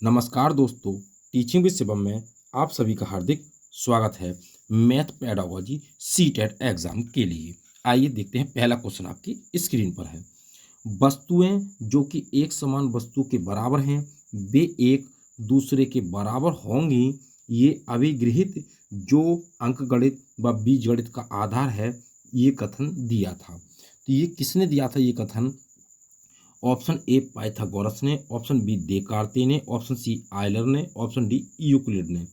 नमस्कार दोस्तों, teaching with Shivam में आप सभी का हार्दिक स्वागत है। मैथ पेडागोजी सीटेट एग्जाम के लिए आइए देखते हैं। पहला क्वेश्चन आपकी स्क्रीन पर है। वस्तुएं जो कि एक समान वस्तु के बराबर हैं वे एक दूसरे के बराबर होंगी। ये अभिगृहित जो अंकगणित व बीजगणित का आधार है, ये कथन दिया था। तो ये किसने दिया था ये कथन? ऑप्शन ए पाइथागोरस ने, ऑप्शन बी देकार्ते ने, ऑप्शन सी आयलर ने, ऑप्शन डी यूक्लिड ने।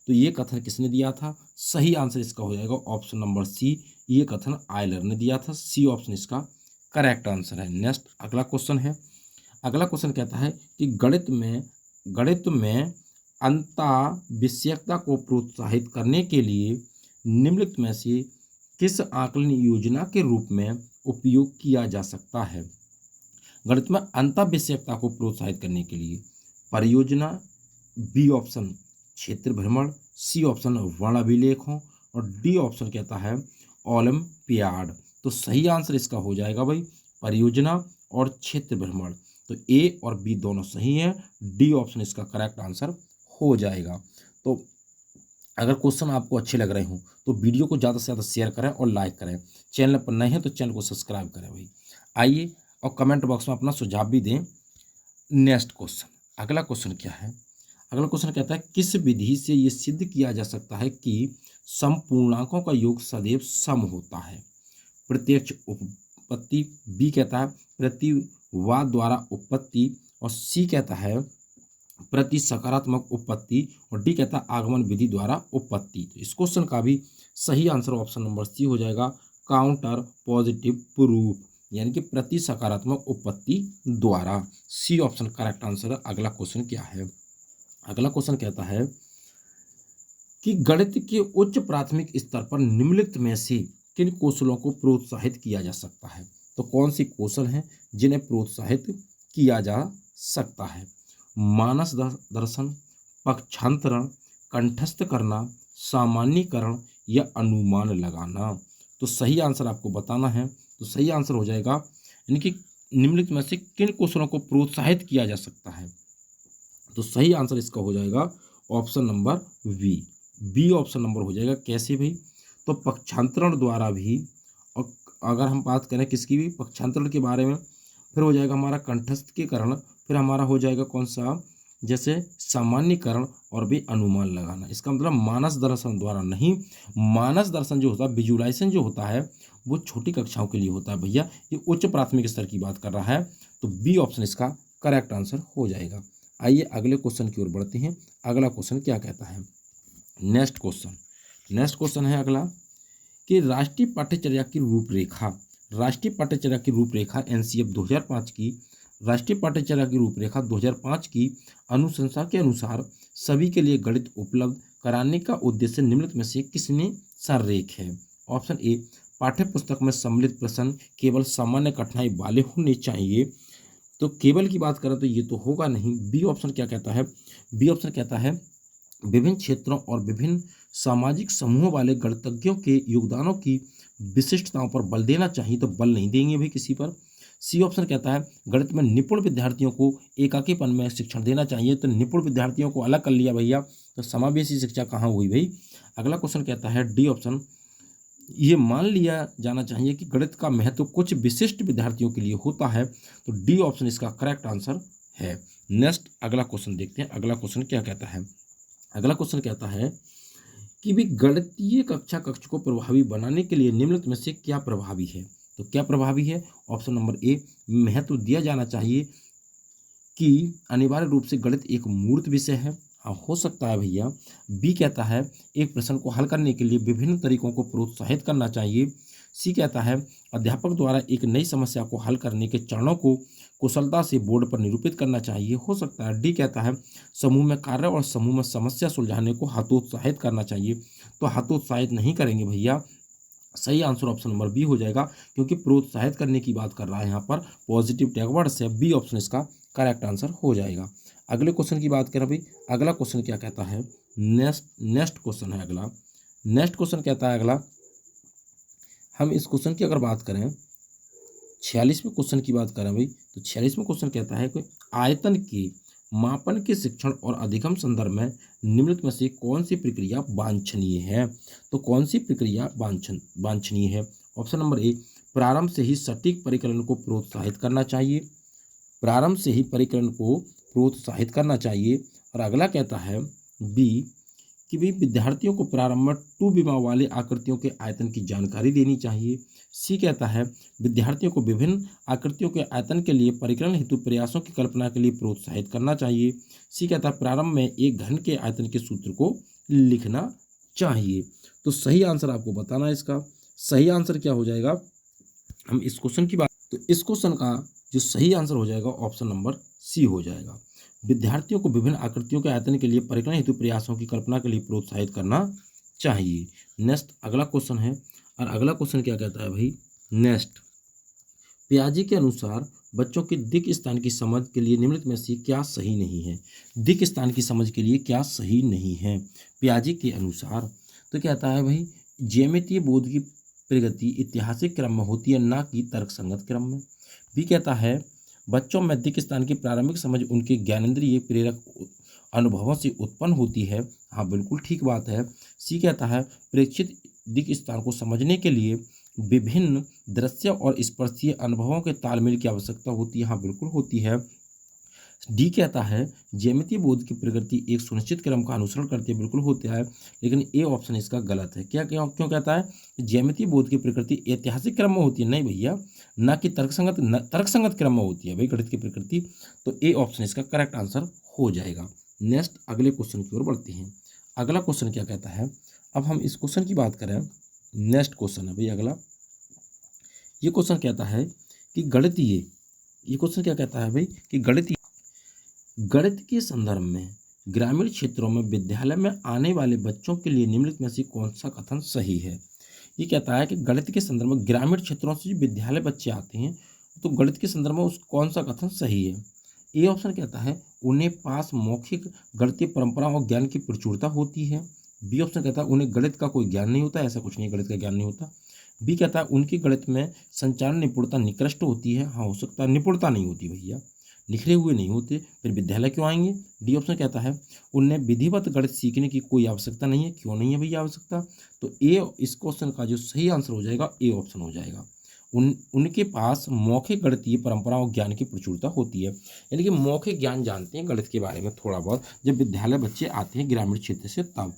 तो ये कथन किसने दिया था? सही आंसर इसका हो जाएगा ऑप्शन नंबर सी। ये कथन आयलर ने दिया था। सी ऑप्शन इसका करेक्ट आंसर है। नेक्स्ट अगला क्वेश्चन है। अगला क्वेश्चन कहता है कि गणित में अंता विषयकता को प्रोत्साहित करने के लिए निम्नलिखित में से किस आकलन योजना के रूप में उपयोग किया जा सकता है? गणित में अंतःविषयकता को प्रोत्साहित करने के लिए परियोजना, बी ऑप्शन क्षेत्र भ्रमण, सी ऑप्शन वर्ण अभिलेखों और डी ऑप्शन कहता है ओलंपियाड। तो सही आंसर इसका हो जाएगा भाई परियोजना और क्षेत्र भ्रमण। तो ए और बी दोनों सही हैं, डी ऑप्शन इसका करेक्ट आंसर हो जाएगा। तो अगर क्वेश्चन आपको अच्छे लग रहे हों तो वीडियो को ज़्यादा से ज़्यादा शेयर करें और लाइक करें। चैनल पर नए हैं तो चैनल को सब्सक्राइब करें भाई। आइए और कमेंट बॉक्स में अपना सुझाव भी दें। नेक्स्ट क्वेश्चन, अगला क्वेश्चन क्या है? अगला क्वेश्चन कहता है किस विधि से यह सिद्ध किया जा सकता है कि समपूर्णांकों का योग सदैव सम होता है? प्रत्यक्ष उपपत्ति, बी कहता है प्रतिवाद द्वारा उपपत्ति और सी कहता है प्रति सकारात्मक उपपत्ति और डी कहता है आगमन विधि द्वारा उपपत्ति। तो इस क्वेश्चन का भी सही आंसर ऑप्शन नंबर सी हो जाएगा काउंटर पॉजिटिव प्रूफ, यानी कि प्रति सकारात्मक उपपत्ति द्वारा। सी ऑप्शन करेक्ट आंसर है। अगला क्वेश्चन क्या है? अगला क्वेश्चन कहता है कि गणित के उच्च प्राथमिक स्तर पर निम्नलिखित में से किन कौशलों को प्रोत्साहित किया जा सकता है? तो कौन सी कौशल हैं जिन्हें प्रोत्साहित किया जा सकता है? मानस दर्शन, पक्षांतरण, कंठस्थ करना, सामान्यीकरण या अनुमान लगाना। तो सही आंसर आपको बताना है। तो सही आंसर हो जाएगा यानी कि निम्नलिखित में से किन कौशलों को प्रोत्साहित किया जा सकता है? तो सही आंसर इसका हो जाएगा option number B option number हो जाएगा। कैसे भाई? तो पक्षांतरण द्वारा भी, और अगर हम बात करें किसकी भी पक्षांतरण के बारे में, फिर हो जाएगा हमारा कंठस्थीकरण, फिर हमारा हो जाएगा कौन सा, जैसे सामान्यीकरण और भी अनुमान लगाना। इसका मतलब मानस दर्शन द्वारा नहीं। मानस दर्शन जो होता है, विजुलाइजेशन जो होता है, वो छोटी कक्षाओं के लिए होता है भैया। ये उच्च प्राथमिक स्तर की बात कर रहा है। तो बी ऑप्शन इसका करेक्ट आंसर हो जाएगा। आइए अगले क्वेश्चन की ओर बढ़ते हैं। अगला क्वेश्चन क्या कहता है? नेक्स्ट क्वेश्चन है अगला कि राष्ट्रीय पाठ्यचर्या की रूपरेखा एनसीएफ 2005 की राष्ट्रीय पाठ्यचर्या की रूपरेखा 2005 की अनुशंसा के अनुसार सभी के लिए गणित उपलब्ध कराने का उद्देश्य निम्नलिखित में से किसने संरेख है? ऑप्शन ए पाठ्य पुस्तक में सम्मिलित प्रश्न केवल सामान्य कठिनाई वाले होने चाहिए। तो केवल की बात करें तो ये तो होगा नहीं। बी ऑप्शन क्या कहता है? बी ऑप्शन कहता है विभिन्न क्षेत्रों और विभिन्न सामाजिक समूहों वाले गणितज्ञों के योगदानों की विशिष्टताओं पर बल देना चाहिए। तो बल नहीं देंगे भाई किसी पर। सी ऑप्शन कहता है गणित में निपुण विद्यार्थियों को एकाकीपन में शिक्षण देना चाहिए। तो निपुण विद्यार्थियों को अलग कर लिया भैया, तो समावेशी शिक्षा कहाँ हुई भाई? अगला क्वेश्चन कहता है डी ऑप्शन, ये मान लिया जाना चाहिए कि गणित का महत्व कुछ विशिष्ट विद्यार्थियों के लिए होता है। तो डी ऑप्शन इसका करेक्ट आंसर है। नेक्स्ट अगला क्वेश्चन देखते हैं। अगला क्वेश्चन क्या कहता है? अगला क्वेश्चन कहता है कि भी गणितीय कक्ष को प्रभावी बनाने के लिए निम्नलिखित में से क्या प्रभावी है? तो क्या प्रभावी है? ऑप्शन नंबर ए महत्व दिया जाना चाहिए कि अनिवार्य रूप से गणित एक मूर्त विषय है। हाँ, हो सकता है भैया। बी कहता है एक प्रश्न को हल करने के लिए विभिन्न तरीकों को प्रोत्साहित करना चाहिए। सी कहता है अध्यापक द्वारा एक नई समस्या को हल करने के चरणों को कुशलता से बोर्ड पर निरूपित करना चाहिए। हो सकता है डी कहता है समूह में कार्य और समूह में समस्या सुलझाने को हतोत्साहित करना चाहिए। तो हतोत्साहित नहीं करेंगे भैया। सही आंसर ऑप्शन नंबर बी हो जाएगा, क्योंकि प्रोत्साहित करने की बात कर रहा है यहाँ पर, पॉजिटिव टैग वर्ड से। बी ऑप्शन इसका करेक्ट आंसर हो जाएगा। अगले क्वेश्चन की बात करें भाई। अगला क्वेश्चन क्या कहता है? नेक्स्ट क्वेश्चन है अगला। नेक्स्ट क्वेश्चन कहता है अगला, हम इस क्वेश्चन की अगर बात करें 46वें क्वेश्चन की बात करें भाई, तो 46वें क्वेश्चन कहता है कि आयतन के मापन के शिक्षण और अधिगम संदर्भ में निम्नलिखित में से कौन सी प्रक्रिया वांछनीय है? तो कौन सी प्रक्रिया वांछनीय है? ऑप्शन नंबर ए, प्रारंभ से ही सटीक परिकलन को प्रोत्साहित करना चाहिए। प्रारंभ से ही परिकलन को प्रोत्साहित करना चाहिए। और अगला कहता है बी कि भी विद्यार्थियों को प्रारंभ में 2 विमा वाले आकृतियों के आयतन की जानकारी देनी चाहिए। सी कहता है विद्यार्थियों को विभिन्न आकृतियों के आयतन के लिए परिकलन हेतु प्रयासों की कल्पना के लिए प्रोत्साहित करना चाहिए। सी कहता है प्रारंभ में एक घन के आयतन के सूत्र को लिखना चाहिए। तो सही आंसर आपको बताना है। इसका सही आंसर क्या हो जाएगा? हम इस क्वेश्चन की बात, तो इस क्वेश्चन का जो सही आंसर हो जाएगा ऑप्शन नंबर सी हो जाएगा। विद्यार्थियों को विभिन्न आकृतियों के आयतन के लिए परिकलन हेतु प्रयासों की कल्पना के लिए प्रोत्साहित करना चाहिए। नेक्स्ट अगला क्वेश्चन है, और अगला क्वेश्चन क्या कहता है भाई? नेक्स्ट, पियाजे के अनुसार बच्चों के दिक् स्थान की समझ के लिए निम्नलिखित में से क्या सही नहीं है? दिक् स्थान की समझ के लिए क्या सही नहीं है पियाजे के अनुसार? तो कहता है भाई ज्यामितीय बोध की प्रगति ऐतिहासिक क्रम में होती है, ना कि तर्कसंगत क्रम में। बी कहता है बच्चों में दिक् स्थान की प्रारंभिक समझ उनके ज्ञानेंद्रिय प्रेरक अनुभवों से उत्पन्न होती है। हाँ, बिल्कुल ठीक बात है। सी कहता है प्रेक्षित दिक् स्थान को समझने के लिए विभिन्न दृश्य और स्पर्शीय अनुभवों के तालमेल की आवश्यकता होती है। हाँ, बिल्कुल होती है। डी कहता है ज्यामितीय बोध की प्रकृति एक सुनिश्चित क्रम का अनुसरण करती है। बिल्कुल होता है, लेकिन ए ऑप्शन इसका गलत है। क्या क्यों क्यों कहता है ज्यामितीय बोध की प्रकृति ऐतिहासिक क्रम में होती है? नहीं भैया, ना कि तर्कसंगत क्रम में होती है भाई गणित की प्रकृति। तो ए ऑप्शन इसका करेक्ट आंसर हो जाएगा। नेक्स्ट अगले क्वेश्चन की ओर बढ़ते हैं। अगला क्वेश्चन क्या कहता है? अब हम इस क्वेश्चन की बात करें, नेक्स्ट क्वेश्चन है भाई अगला। ये क्वेश्चन कहता है कि गणितीय, ये क्वेश्चन क्या कहता है भाई कि गणित के संदर्भ में ग्रामीण क्षेत्रों में विद्यालय में आने वाले बच्चों के लिए निम्नलिखित में से कौन सा कथन सही है? ये कहता है कि गणित के संदर्भ में ग्रामीण क्षेत्रों से जो विद्यालय बच्चे आते हैं, तो गणित के संदर्भ में उस कौन सा कथन सही है? ए ऑप्शन कहता है उन्हें पास मौखिक गणितीय परंपरा और ज्ञान की प्रचुरता होती है। बी ऑप्शन कहता है उन्हें गणित का कोई ज्ञान नहीं होता, ऐसा कुछ नहीं, गणित का ज्ञान नहीं होता। बी कहता है उनकी गणित में संचालन निपुणता निकृष्ट होती है। हाँ, हो सकता है, निपुणता नहीं होती भैया, लिखे हुए नहीं होते, फिर विद्यालय क्यों आएंगे? डी ऑप्शन कहता है उन्हें विधिवत गणित सीखने की कोई आवश्यकता नहीं है। क्यों नहीं है भैया आवश्यकता? तो ए इस क्वेश्चन का जो सही आंसर हो जाएगा ए ऑप्शन हो जाएगा। उनके पास मौखिक गणितीय परंपरा और ज्ञान की प्रचुरता होती है, यानी कि मौखिक ज्ञान जानते हैं गणित के बारे में थोड़ा बहुत, जब विद्यालय बच्चे आते हैं ग्रामीण क्षेत्र से तब।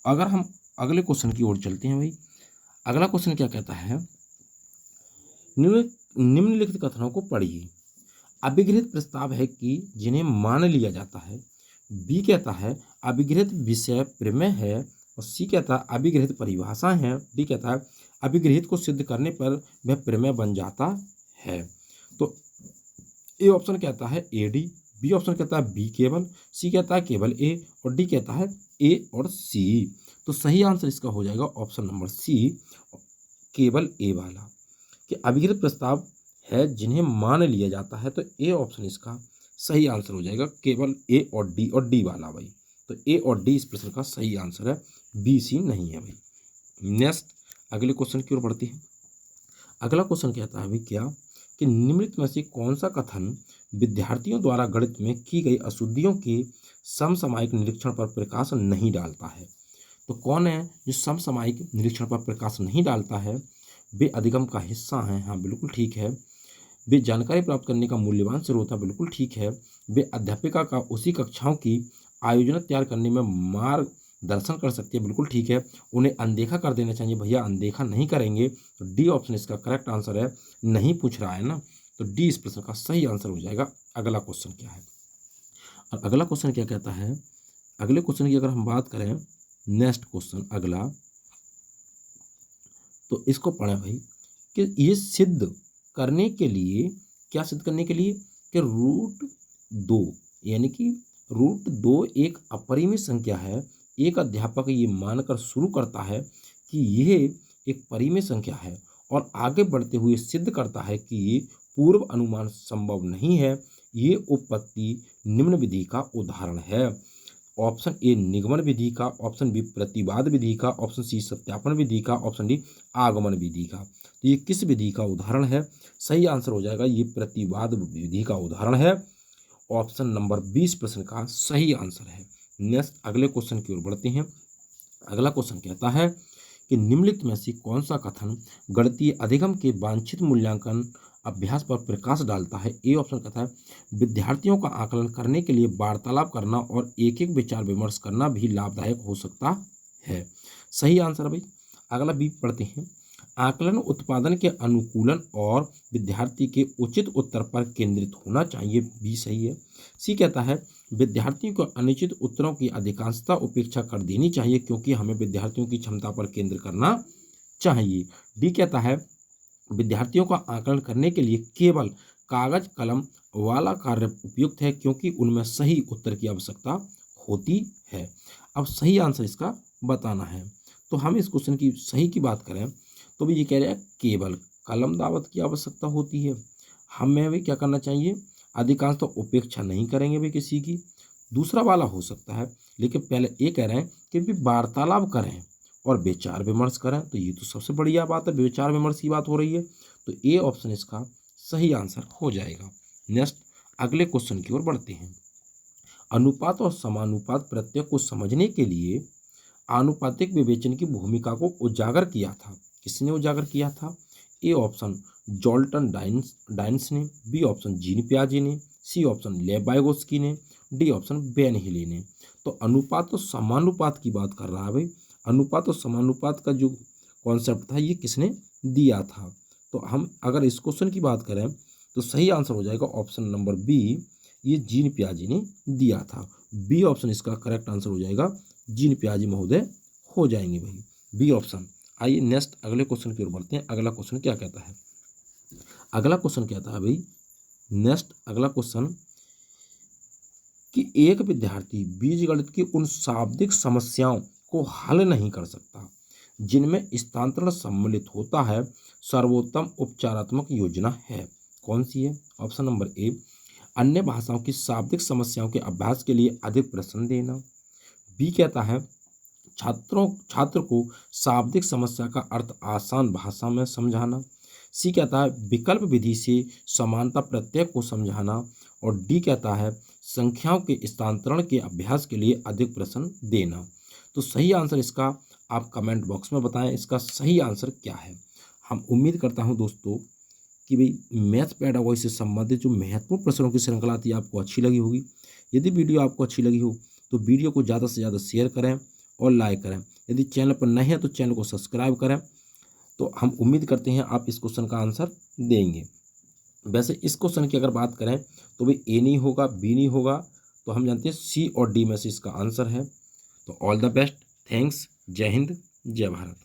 अगर हम अगले क्वेश्चन की ओर चलते हैं भाई, अगला क्वेश्चन क्या कहता है? निम्नलिखित कथनों को पढ़िए। अभिगृहित प्रस्ताव है कि जिन्हें मान लिया जाता है। बी कहता है अभिगृहित विषय प्रमेय है। और सी कहता है अभिगृहित परिभाषा है। डी कहता है अभिगृहित को सिद्ध करने पर वह प्रमेय बन जाता है। तो ए ऑप्शन कहता है ए डी, बी ऑप्शन कहता है बी केवल, सी कहता है केवल ए, और डी कहता है ए और सी। तो सही आंसर इसका हो जाएगा ऑप्शन नंबर सी, केवल ए वाला, कि अभिगृहित प्रस्ताव है जिन्हें मान लिया जाता है। तो ए ऑप्शन इसका सही आंसर हो जाएगा, केवल ए और डी वाला भाई। तो ए और डी इस प्रश्न का सही आंसर है, बी सी नहीं है भाई। नेक्स्ट अगले क्वेश्चन की ओर बढ़ते हैं। अगला क्वेश्चन कहता है भाई क्या कि निम्नलिखित में से कौन सा कथन विद्यार्थियों द्वारा गणित में की गई अशुद्धियों के समसामयिक निरीक्षण पर प्रकाश नहीं डालता है? तो कौन है जो समसामयिक निरीक्षण पर प्रकाश नहीं डालता है? वे अधिगम का हिस्सा हैं। हाँ, बिल्कुल ठीक है। वे जानकारी प्राप्त करने का मूल्यवान स्रोत है। बिल्कुल ठीक है। वे अध्यापिका का उसी कक्षाओं की आयोजन तैयार करने में मार्गदर्शन कर सकती है। बिल्कुल ठीक है। उन्हें अनदेखा कर देना चाहिए। भैया अनदेखा नहीं करेंगे। तो डी ऑप्शन इसका करेक्ट आंसर है। नहीं पूछ रहा है ना, तो डी इस प्रश्न का सही आंसर हो जाएगा। अगला क्वेश्चन क्या है? और अगला क्वेश्चन क्या कहता है? अगले क्वेश्चन की अगर हम बात करें, नेक्स्ट क्वेश्चन अगला, तो इसको पढ़ें भाई कि ये सिद्ध करने के लिए, क्या सिद्ध करने के लिए कि √2 यानी कि √2 एक अपरिमेय संख्या है। एक अध्यापक ये मानकर शुरू करता है कि यह एक परिमेय संख्या है और आगे बढ़ते हुए सिद्ध करता है कि ये पूर्व अनुमान संभव नहीं है। ये उपपत्ति निम्न विधि का उदाहरण है। ऑप्शन ए निगमन विधि का, ऑप्शन बी प्रतिवाद विधि का, ऑप्शन सी सत्यापन विधि का, ऑप्शन डी आगमन विधि का। तो ये किस विधि का उदाहरण है? सही आंसर हो जाएगा ये प्रतिवाद विधि का उदाहरण है। ऑप्शन नंबर 20 प्रश्न का सही आंसर है। नेक्स्ट अगले क्वेश्चन की ओर बढ़ते हैं। अगला क्वेश्चन कहता है कि निम्नलिखित में से कौन सा कथन गणितीय अधिगम के वांछित मूल्यांकन अभ्यास पर प्रकाश डालता है। ए ऑप्शन कहता है विद्यार्थियों का आकलन करने के लिए वार्तालाप करना और एक एक विचार विमर्श करना भी लाभदायक हो सकता है। सही आंसर है भाई। अगला बी पढ़ते हैं। आकलन उत्पादन के अनुकूलन और विद्यार्थी के उचित उत्तर पर केंद्रित होना चाहिए, भी सही है। सी कहता है विद्यार्थियों को अनुचित उत्तरों की अधिकांशता उपेक्षा कर देनी चाहिए क्योंकि हमें विद्यार्थियों की क्षमता पर केंद्र करना चाहिए। डी कहता है विद्यार्थियों का आकलन करने के लिए केवल कागज कलम वाला कार्य उपयुक्त है क्योंकि उनमें सही उत्तर की आवश्यकता होती है। अब सही आंसर इसका बताना है। तो हम इस क्वेश्चन की सही की बात करें तो भी ये कह रहे हैं केवल कलम दावत की आवश्यकता होती है। हमें भी क्या करना चाहिए, अधिकांश तो उपेक्षा नहीं करेंगे भी किसी की। दूसरा वाला हो सकता है, लेकिन पहले ये कह रहे हैं कि भी वार्तालाप करें और विचार विमर्श करें, तो ये तो सबसे बढ़िया बात है, विचार विमर्श की बात हो रही है, तो ए ऑप्शन इसका सही आंसर हो जाएगा। नेक्स्ट अगले क्वेश्चन की ओर बढ़ते हैं। अनुपात और समानुपात प्रत्यय को समझने के लिए आनुपातिक विवेचन की भूमिका को उजागर किया था। किसने उजागर किया था? ए ऑप्शन जॉल्टन डाइन्स ने, बी ऑप्शन जीन पियाजे ने, सी ऑप्शन लेव वाइगोत्स्की ने, डी ऑप्शन बेन हिले ने। तो अनुपात और समानुपात की बात कर रहा है भाई। अनुपात और समानुपात का जो कॉन्सेप्ट था ये किसने दिया था? तो हम अगर इस क्वेश्चन की बात करें तो सही आंसर हो जाएगा ऑप्शन नंबर बी, ये जीन पियाजे ने दिया था। बी ऑप्शन इसका करेक्ट आंसर हो जाएगा, जीन पियाजे महोदय हो जाएंगे भाई, बी ऑप्शन। आइए नेक्स्ट अगले क्वेश्चन की ओर बढ़ते हैं। अगला क्वेश्चन क्या कहता है? अगला क्वेश्चन कहता है भाई, नेक्स्ट अगला क्वेश्चन कि एक विद्यार्थी बीजगणित की उन शाब्दिक समस्याओं को हल नहीं कर सकता जिनमें स्थानांतरण सम्मिलित होता है, सर्वोत्तम उपचारात्मक योजना है। कौन सी है? ऑप्शन नंबर ए अन्य भाषाओं की शाब्दिक समस्याओं के अभ्यास के लिए अधिक प्रश्न देना। बी कहता है छात्र को शाब्दिक समस्या का अर्थ आसान भाषा में समझाना। सी कहता है विकल्प विधि से समानता प्रत्यय को समझाना। और डी कहता है संख्याओं के स्थानांतरण के अभ्यास के लिए अधिक प्रश्न देना। तो सही आंसर इसका आप कमेंट बॉक्स में बताएं, इसका सही आंसर क्या है। हम उम्मीद करता हूं दोस्तों कि भाई मैथ पेडागोजी से संबंधित जो महत्वपूर्ण प्रश्नों की श्रृंखला थी आपको अच्छी लगी होगी। यदि वीडियो आपको अच्छी लगी हो तो वीडियो को ज़्यादा से ज़्यादा शेयर करें और लाइक करें। यदि चैनल पर नए हैं तो चैनल को सब्सक्राइब करें। तो हम उम्मीद करते हैं आप इस क्वेश्चन का आंसर देंगे। वैसे इस क्वेश्चन की अगर बात करें तो भाई ए नहीं होगा, बी नहीं होगा, तो हम जानते हैं सी और डी में से इसका आंसर है। तो ऑल द बेस्ट, थैंक्स, जय हिंद, जय भारत।